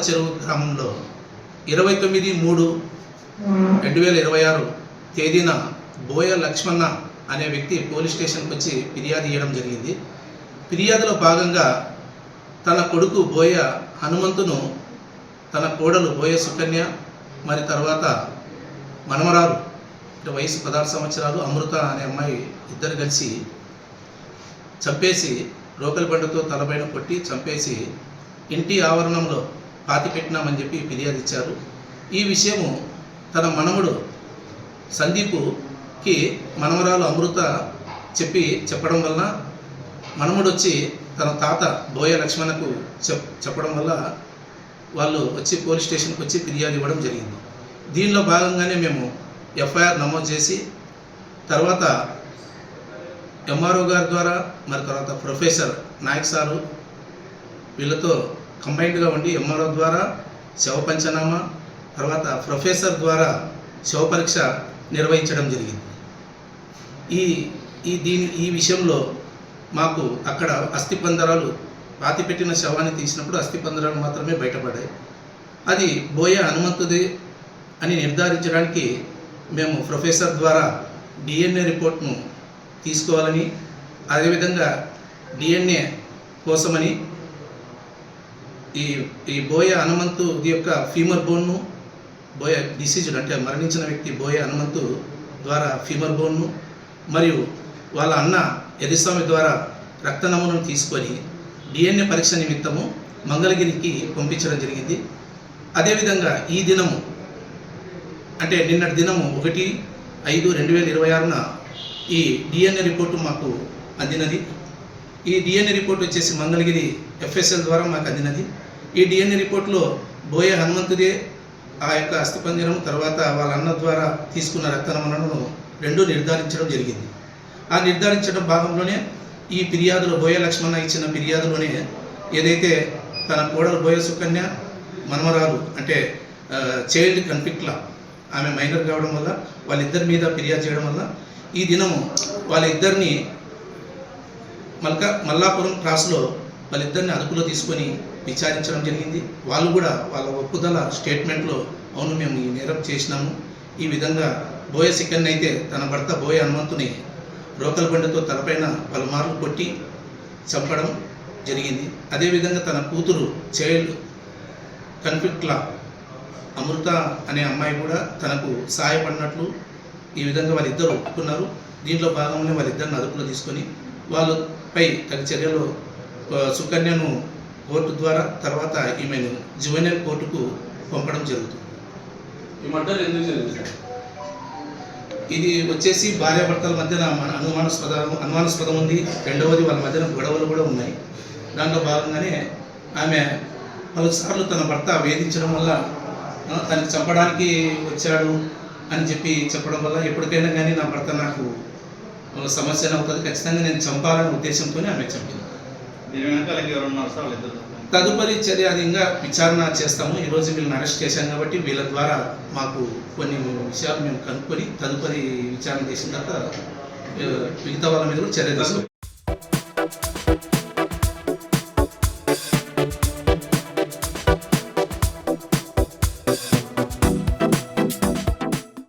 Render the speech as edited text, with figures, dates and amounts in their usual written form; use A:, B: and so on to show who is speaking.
A: చెరువు గ్రామంలో 29/3/2026 తేదీన బోయ లక్ష్మణ అనే వ్యక్తి పోలీస్ స్టేషన్కి వచ్చి ఫిర్యాదు ఇవ్వడం జరిగింది. ఫిర్యాదులో భాగంగా తన కొడుకు బోయ హనుమంతును తన కోడలు బోయ సుకన్య మరి తర్వాత మనమరాలు వయసు 16 సంవత్సరాలు అమృత అనే అమ్మాయి ఇద్దరు కలిసి చంపేసి రోకలి బండతో తలపైన కొట్టి చంపేసి ఇంటి ఆవరణంలో పాతిపెట్టినామని చెప్పి ఫిర్యాదు ఇచ్చారు. ఈ విషయము తన మనముడు సందీపుకి మనమరాలు అమృత చెప్పడం వలన మనముడు వచ్చి తన తాత బోయ లక్ష్మణకు చెప్పడం వల్ల వాళ్ళు వచ్చి పోలీస్ స్టేషన్కి వచ్చి ఫిర్యాదు ఇవ్వడం జరిగింది. దీనిలో భాగంగానే మేము ఎఫ్ఐఆర్ నమోదు చేసి తర్వాత ఎంఆర్ఓ గారి ద్వారా మరి తర్వాత ప్రొఫెసర్ నాయక్ సారు వీళ్ళతో కంబైన్డ్గా ఉండి ఎంఆర్ఓ ద్వారా శవ పంచనామా తర్వాత ప్రొఫెసర్ ద్వారా శవ పరీక్ష నిర్వహించడం జరిగింది. ఈ విషయంలో మాకు అక్కడ అస్థిపంజరాలు పాతిపెట్టిన శవాన్ని తీసినప్పుడు అస్థిపంజరాలు మాత్రమే బయటపడ్డాయి. అది బోయ హనుమంతుదే అని నిర్ధారించడానికి మేము ప్రొఫెసర్ ద్వారా డిఎన్ఏ రిపోర్ట్ను తీసుకోవాలని అదేవిధంగా డిఎన్ఏ కోసమని ఈ బోయ హనుమంతు యొక్క ఫీమర్ బోన్ను బోయ డిసీజ్డ్ అంటే మరణించిన వ్యక్తి బోయ హనుమంతు ద్వారా ఫీమర్ బోన్ను మరియు వాళ్ళ అన్న యదిస్వామి ద్వారా రక్త నమూనాను తీసుకొని డిఎన్ఏ పరీక్ష నిమిత్తము మంగళగిరికి పంపించడం జరిగింది. అదేవిధంగా ఈ దినము అంటే నిన్నటి దినము 1/5/2026 ఈ డిఎన్ఏ రిపోర్టు మాకు అందినది. ఈ డిఎన్ఏ రిపోర్ట్ వచ్చేసి మంగళగిరి ఎఫ్ఎస్ఎల్ ద్వారా మాకు అందినది. ఈ డిఎన్ఏ రిపోర్ట్లో బోయ హనుమంతుడే ఆ యొక్క అస్థిపంజరం తర్వాత వాళ్ళ అన్న ద్వారా తీసుకున్న రక్త నమూనాను రెండూ నిర్ధారించడం జరిగింది. ఆ నిర్ధారించడం భాగంలోనే ఈ ఫిర్యాదులో బోయ లక్ష్మణ ఇచ్చిన ఫిర్యాదులోనే ఏదైతే తన కోడలు బోయ సుకన్య మనమరాలు అంటే చైల్డ్ కన్ఫ్లిక్ట్లా ఆమె మైనర్ కావడం వల్ల వాళ్ళిద్దరి మీద ఫిర్యాదు చేయడం వల్ల ఈ దినము వాళ్ళిద్దరిని మల్లాపురం క్రాస్లో వాళ్ళిద్దరిని అదుపులో తీసుకొని విచారించడం జరిగింది. వాళ్ళు కూడా వాళ్ళ ఒప్పుదల స్టేట్మెంట్లో అవును మేము ఈ నేరం చేసినాము, ఈ విధంగా బోయ సుకన్య అయితే తన భర్త బోయ హనుమంతుని రోకల్ బండతో తలపైన పలుమార్లు కొట్టి చంపడం జరిగింది. అదేవిధంగా తన కూతురు చైల్డ్ కన్ఫ్లిక్ట్లా అమృత అనే అమ్మాయి కూడా తనకు సహాయపడినట్లు ఈ విధంగా వాళ్ళిద్దరు ఒప్పుకున్నారు. దీంట్లో భాగంగానే వాళ్ళిద్దరిని అదుపులో తీసుకొని వాళ్ళపై తగిన చర్యలు సుకన్యను కోర్టు ద్వారా తర్వాత ఈమెను జువెనైల్ కోర్టుకు పంపడం జరుగుతుంది.
B: ఈ మర్డర్ ఎందుకు జరిగింది?
A: ఇది వచ్చేసి భార్యాభర్తల మధ్యన అనుమానాస్పదం ఉంది. రెండవది వాళ్ళ మధ్యన గొడవలు కూడా ఉన్నాయి. దాంట్లో భాగంగానే ఆమె పలుసార్లు తన భర్త వేధించడం వల్ల తనకి చంపడానికి వచ్చాడు అని చెప్పడం వల్ల ఎప్పటికైనా కానీ నా భర్త నాకు సమస్య అవుతుంది, ఖచ్చితంగా నేను చంపాలనే ఉద్దేశంతోనే ఆమె చంపింది. తదుపరి చర్య అది ఇంకా విచారణ చేస్తాము. ఈరోజు వీళ్ళని అరెస్ట్ చేశాం కాబట్టి వీళ్ళ ద్వారా మాకు కొన్ని విషయాలు మేము కనుక్కొని తదుపరి విచారణ చేసిన తర్వాత మిగతా వాళ్ళ మీద కూడా చర్య తీసుకుంటాం.